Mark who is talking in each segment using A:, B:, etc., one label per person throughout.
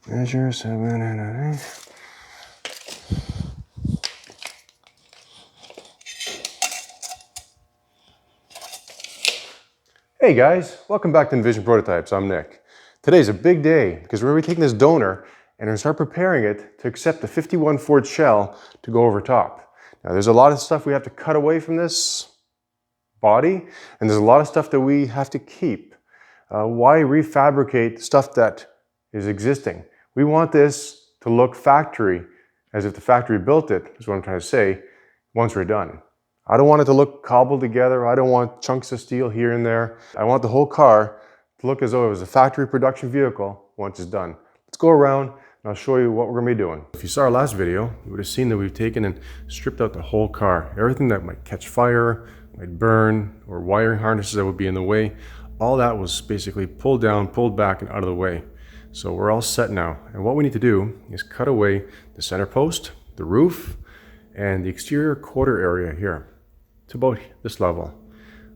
A: Measure 7 and 8. Hey guys, welcome back to Envision Prototypes. I'm Nick. Today's a big day because we're going to be taking this donor and we're going to start preparing it to accept the 51 Ford shell to go over top. Now there's a lot of stuff we have to cut away from this body, and there's a lot of stuff that we have to keep. Why refabricate stuff that is existing? We want this to look factory, as if the factory built it, is what I'm trying to say, once we're done. I don't want it to look cobbled together. I don't want chunks of steel here and there. I want the whole car to look as though it was a factory production vehicle once it's done. Let's go around and I'll show you what we're going to be doing. If you saw our last video, you would have seen that we've taken and stripped out the whole car. Everything that might catch fire, might burn, or wiring harnesses that would be in the way, all that was basically pulled down, pulled back, and out of the way. So we're all set now. And what we need to do is cut away the center post, the roof, and the exterior quarter area here to about this level.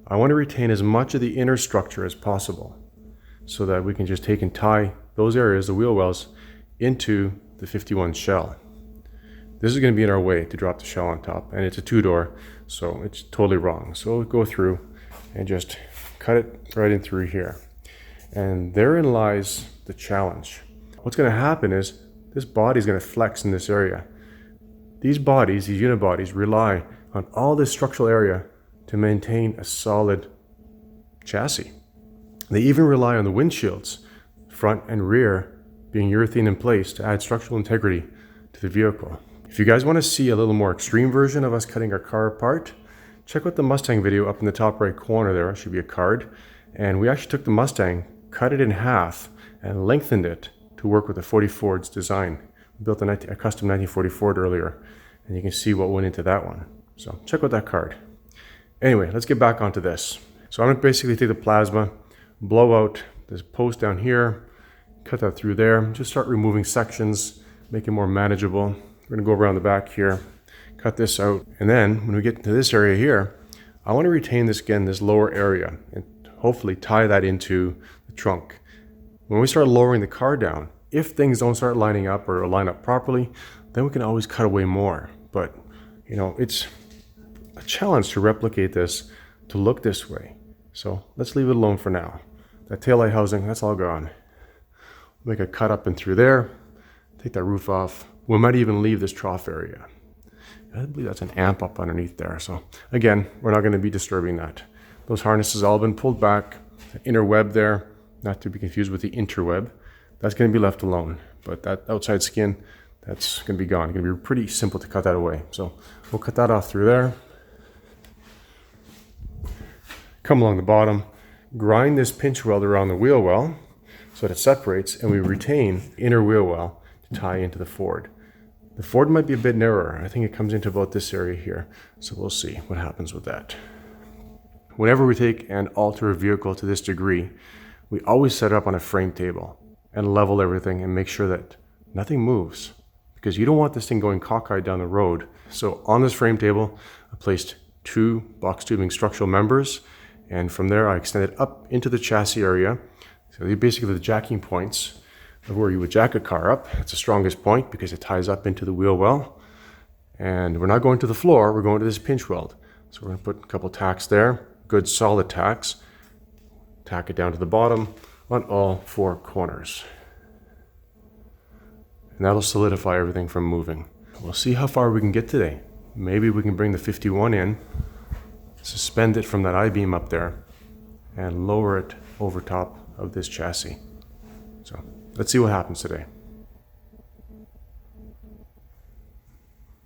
A: I want to retain as much of the inner structure as possible so that we can just take and tie those areas, the wheel wells, into the 51 shell. This is going to be in our way to drop the shell on top, and it's a two-door, so it's totally wrong. So we'll go through and just cut it right in through here. And therein lies the challenge. What's going to happen is this body is going to flex in this area. These bodies, these unibodies, rely on all this structural area to maintain a solid chassis. They even rely on the windshields, front and rear, being urethane in place to add structural integrity to the vehicle. If you guys want to see a little more extreme version of us cutting our car apart, check out the Mustang video up in the top right corner there. It should be a card. And we actually took the Mustang, cut it in half, and lengthened it to work with the 40 Ford's design. We built a custom 1940 Ford earlier, and you can see what went into that one. So check out that card. Anyway, let's get back onto this. So I'm going to basically take the plasma, blow out this post down here, cut that through there, just start removing sections, make it more manageable. We're going to go around the back here, cut this out, and then when we get to this area here, I want to retain this again, this lower area, and hopefully tie that into the trunk. When we start lowering the car down, if things don't start lining up or line up properly, then we can always cut away more. But, you know, it's a challenge to replicate this to look this way. So let's leave it alone for now. That taillight housing, that's all gone. Make a cut up and through there, take that roof off. We might even leave this trough area. I believe that's an amp up underneath there. So again, we're not going to be disturbing that. Those harnesses all been pulled back. The inner web there, not to be confused with the interweb, that's going to be left alone. But that outside skin, that's going to be gone. It's going to be pretty simple to cut that away. So we'll cut that off through there. Come along the bottom, grind this pinch weld around the wheel well so that it separates, and we retain inner wheel well to tie into the Ford. The Ford might be a bit narrower. I think it comes into about this area here. So we'll see what happens with that. Whenever we take and alter a vehicle to this degree, we always set it up on a frame table and level everything and make sure that nothing moves, because you don't want this thing going cockeyed down the road. So on this frame table, I placed 2 box tubing structural members, and from there I extended up into the chassis area. So they're basically the jacking points of where you would jack a car up. It's the strongest point because it ties up into the wheel well. And we're not going to the floor, we're going to this pinch weld. So we're going to put a couple tacks there, good solid tacks. Tack it down to the bottom on all 4 corners. And that'll solidify everything from moving. We'll see how far we can get today. Maybe we can bring the 51 in, suspend it from that I-beam up there, and lower it over top of this chassis. So let's see what happens today.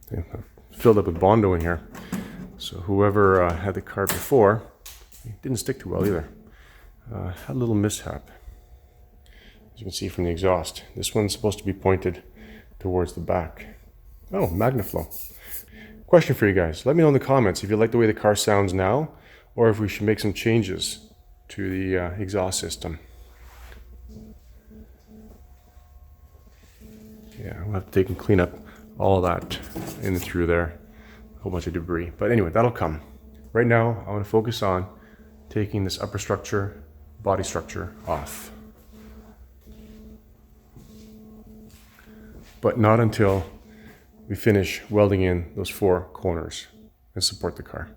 A: Okay, I've filled up with Bondo in here. So whoever had the car before, it didn't stick too well either. Had a little mishap. As you can see from the exhaust, this one's supposed to be pointed towards the back. Oh, MagnaFlow. Question for you guys. Let me know in the comments if you like the way the car sounds now, or if we should make some changes to the exhaust system. Yeah, we'll have to take and clean up all of that in through there. A whole bunch of debris. But anyway, that'll come. Right now, I want to focus on taking this upper structure, body structure off. but not until we finish welding in those 4 corners and support the car.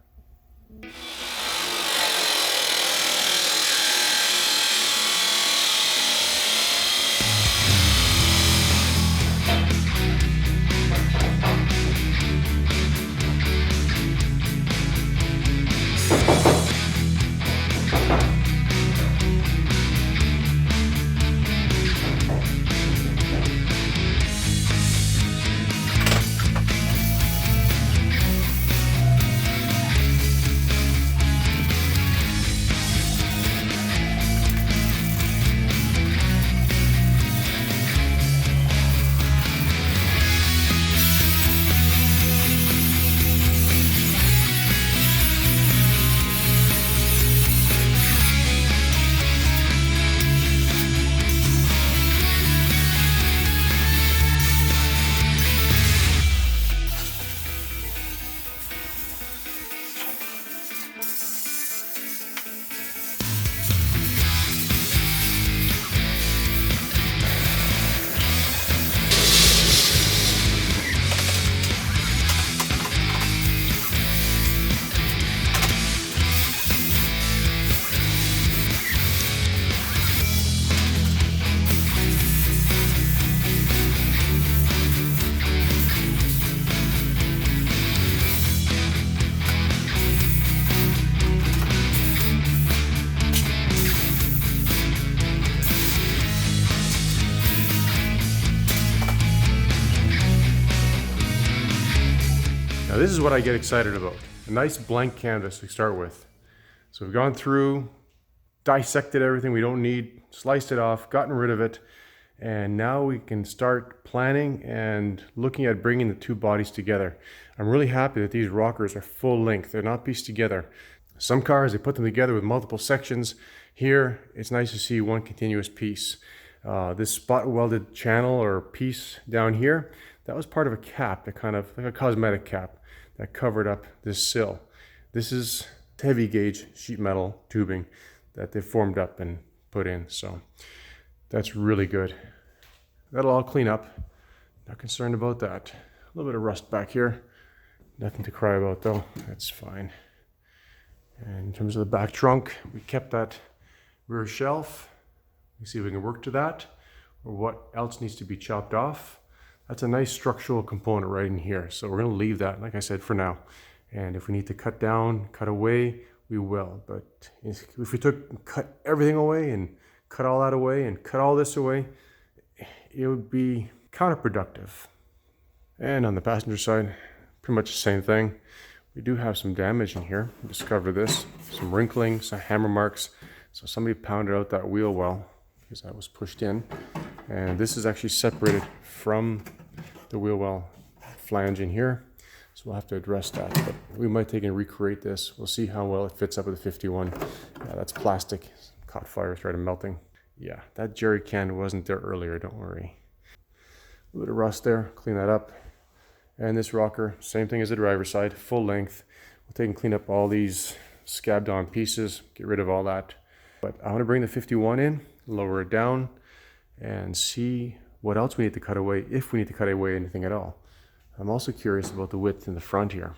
A: Now this is what I get excited about. A nice blank canvas to start with. So we've gone through, dissected everything we don't need, sliced it off, gotten rid of it, and now we can start planning and looking at bringing the 2 bodies together. I'm really happy that these rockers are full length. They're not pieced together. Some cars, they put them together with multiple sections. Here, it's nice to see one continuous piece. This spot welded channel or piece down here, that was part of a cap, that kind of like a cosmetic cap that covered up this sill. This is heavy gauge sheet metal tubing that they formed up and put in. So that's really good. That'll all clean up. Not concerned about that. A little bit of rust back here. Nothing to cry about though. That's fine. And in terms of the back trunk, we kept that rear shelf. Let's see if we can work to that or what else needs to be chopped off. That's a nice structural component right in here. So we're going to leave that, like I said, for now. And if we need to cut down, cut away, we will. But if we cut everything away and cut all that away and cut all this away, it would be counterproductive. And on the passenger side, pretty much the same thing. We do have some damage in here. Discover this, some wrinkling, some hammer marks. So somebody pounded out that wheel well because that was pushed in. And this is actually separated from the wheel well flange in here. So we'll have to address that, but we might take and recreate this. We'll see how well it fits up with the 51. Yeah, that's plastic. Caught fire, started melting. Yeah, that jerry can wasn't there earlier, don't worry. A little bit of rust there, clean that up. And this rocker, same thing as the driver's side, full length. We'll take and clean up all these scabbed on pieces, get rid of all that. But I want to bring the 51 in, lower it down, and see what else we need to cut away, if we need to cut away anything at all. I'm also curious about the width in the front here,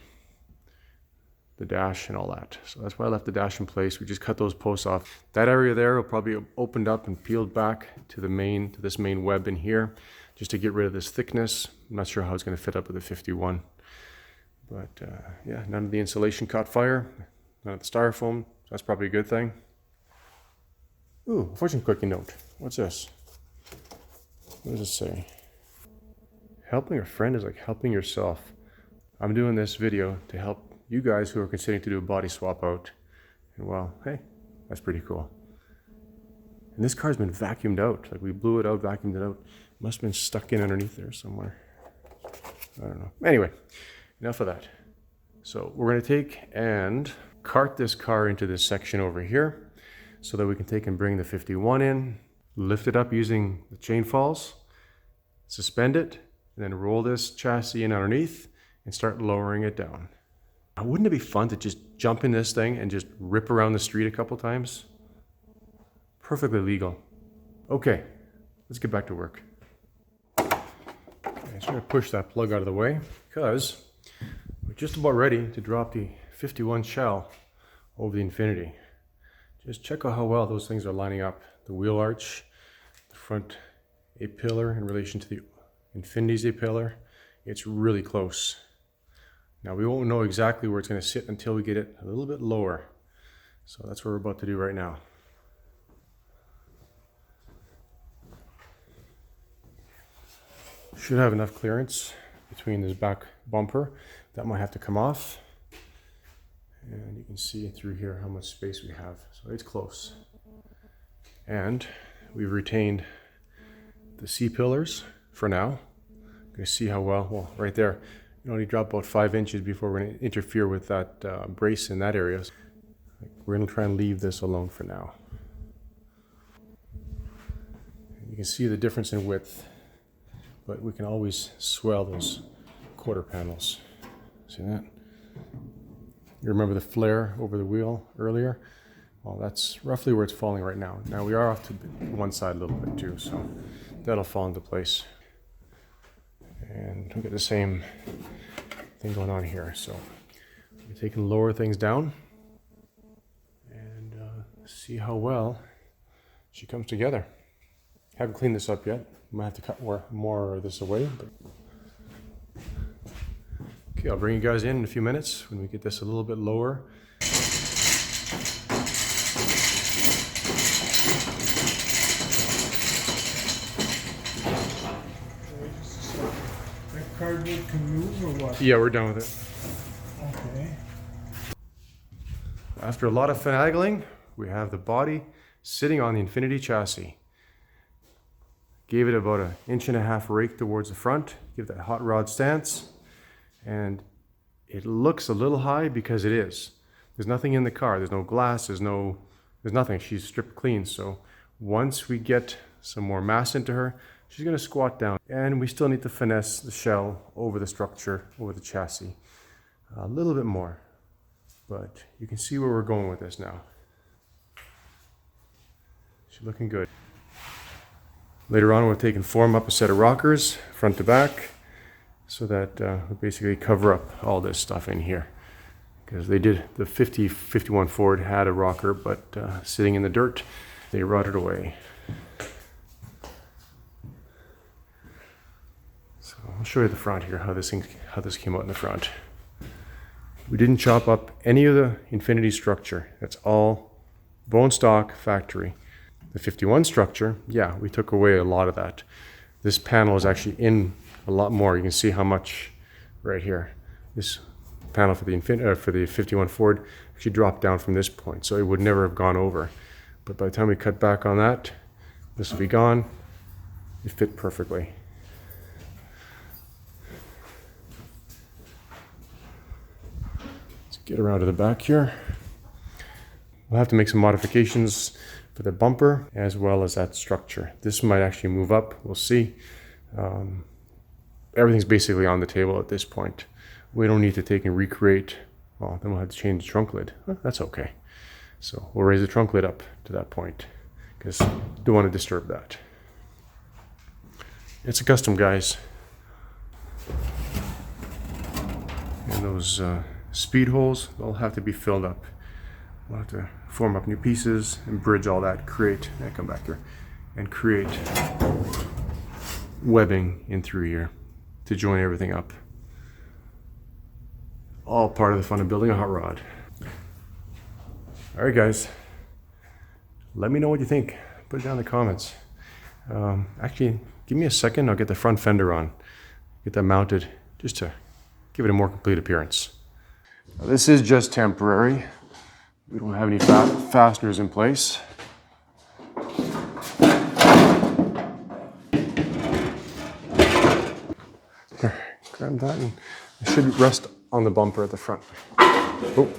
A: the dash and all that. So that's why I left the dash in place. We just cut those posts off. That area there will probably opened up and peeled back to this main web in here, just to get rid of this thickness. I'm not sure how it's going to fit up with the 51. But yeah, none of the insulation caught fire, none of the styrofoam. So that's probably a good thing. Ooh, fortune cookie note. What's this? What does it say? Helping a friend is like helping yourself. I'm doing this video to help you guys who are considering to do a body swap out. And well, hey, that's pretty cool. And this car's been vacuumed out. Like we blew it out, vacuumed it out. Must have been stuck in underneath there somewhere. I don't know. Anyway, enough of that. So we're going to take and cart this car into this section over here so that we can take and bring the 51 in, lift it up using the chain falls, suspend it, and then roll this chassis in underneath and start lowering it down. Now, wouldn't it be fun to just jump in this thing and just rip around the street a couple times? Perfectly legal. Okay, let's get back to work. I'm just going to push that plug out of the way because we're just about ready to drop the 51 shell over the Infiniti. Just check out how well those things are lining up. The wheel arch, the front A-pillar in relation to the Infiniti's A-pillar, it's really close. Now we won't know exactly where it's going to sit until we get it a little bit lower. So that's what we're about to do right now. Should have enough clearance between this back bumper. That might have to come off. And you can see through here how much space we have. So it's close. And we've retained the C-pillars for now. You're going to see how well, right there, you only drop about 5 inches before we're going to interfere with that brace in that area. So we're going to try and leave this alone for now. You can see the difference in width, but we can always swell those quarter panels. See that? You remember the flare over the wheel earlier? Well, that's roughly where it's falling right now. Now we are off to one side a little bit too, so that'll fall into place. And we get the same thing going on here. So we're taking lower things down and see how well she comes together. Haven't cleaned this up yet. Might have to cut more of this away. But okay, I'll bring you guys in a few minutes when we get this a little bit lower.
B: That cardboard can move or what?
A: Yeah, we're done with it.
B: Okay.
A: After a lot of finagling, we have the body sitting on the Infiniti chassis. Gave it about 1.5 inch rake towards the front, give that hot rod stance, and it looks a little high because it is. There's nothing in the car, there's no glass, there's nothing, she's stripped clean. So once we get some more mass into her, she's gonna squat down. And we still need to finesse the shell over the structure, over the chassis, a little bit more. But you can see where we're going with this now. She's looking good. Later on, we're taking form up a set of rockers, front to back, so that we basically cover up all this stuff in here. Because they did, the 51 Ford had a rocker, but sitting in the dirt, they rotted away. So I'll show you the front here, how this came out in the front. We didn't chop up any of the Infiniti structure. That's all bone stock factory. The 51 structure, yeah, we took away a lot of that. This panel is actually in a lot more. You can see how much right here. This panel for the 51 Ford actually dropped down from this point, so it would never have gone over. But by the time we cut back on that, this will be gone. It fit perfectly. Let's get around to the back here. We'll have to make some modifications for the bumper as well as that structure. This might actually move up, we'll see. Everything's basically on the table at this point. We don't need to take and recreate, well, then we'll have to change the trunk lid. Well, that's okay. So we'll raise the trunk lid up to that point because don't want to disturb that. It's a custom, guys. And those speed holes, they'll have to be filled up. We'll have to form up new pieces and bridge all that, create, come back here, and create webbing in through here to join everything up. All part of the fun of building a hot rod. All right, guys, let me know what you think. Put it down in the comments. Actually, give me a second, I'll get the front fender on, get that mounted, just to give it a more complete appearance. Now, this is just temporary. We don't have any fasteners in place. Here, grab that and it should rest on the bumper at the front. Oh.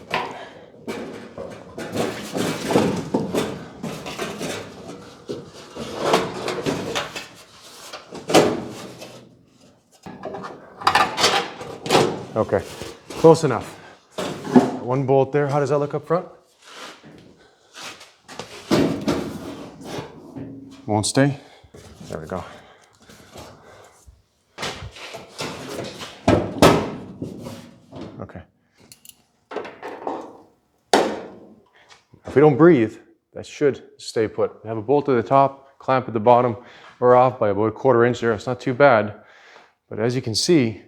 A: Okay, close enough. One bolt there. How does that look up front? Won't stay. There we go. If we don't breathe, that should stay put. We have a bolt at the top, clamp at the bottom. We're off by about 1/4 inch there. It's not too bad. But as you can see,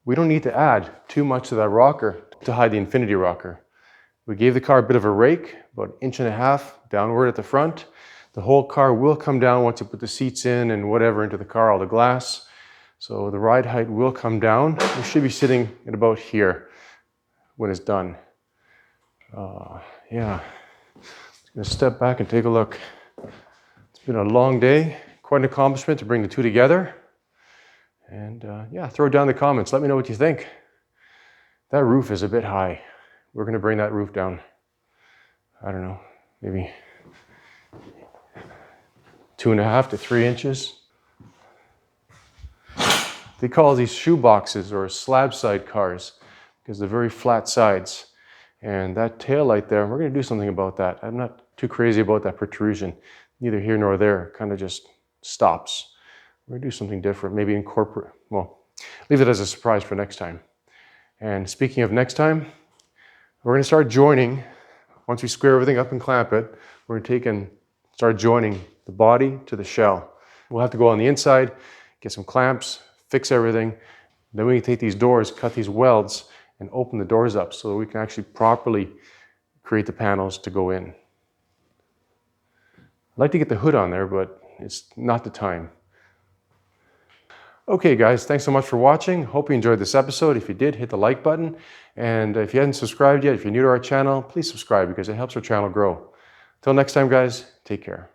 A: we don't need to add too much to that rocker to hide the Infiniti rocker. We gave the car a bit of a rake, about 1.5 inches downward at the front. The whole car will come down once you put the seats in and whatever into the car, all the glass. So the ride height will come down. We should be sitting at about here when it's done. Yeah, just gonna step back and take a look. It's been a long day, quite an accomplishment to bring the two together. And yeah, throw down the comments. Let me know what you think. That roof is a bit high. We're gonna bring that roof down. I don't know, maybe 2.5 to 3 inches. They call these shoeboxes or slab side cars because they're very flat sides. And that tail light there, we're going to do something about that. I'm not too crazy about that protrusion, neither here nor there. It kind of just stops. We're going to do something different, maybe incorporate, well, leave it as a surprise for next time. And speaking of next time, we're going to start joining. Once we square everything up and clamp it, we're going to take and start joining the body to the shell. We'll have to go on the inside, get some clamps, fix everything. Then we can take these doors, cut these welds, and open the doors up so that we can actually properly create the panels to go in. I'd like to get the hood on there, but it's not the time. Okay guys, thanks so much for watching. Hope you enjoyed this episode. If you did, hit the like button. And if you hadn't subscribed yet, if you're new to our channel, please subscribe because it helps our channel grow. Till next time guys, take care.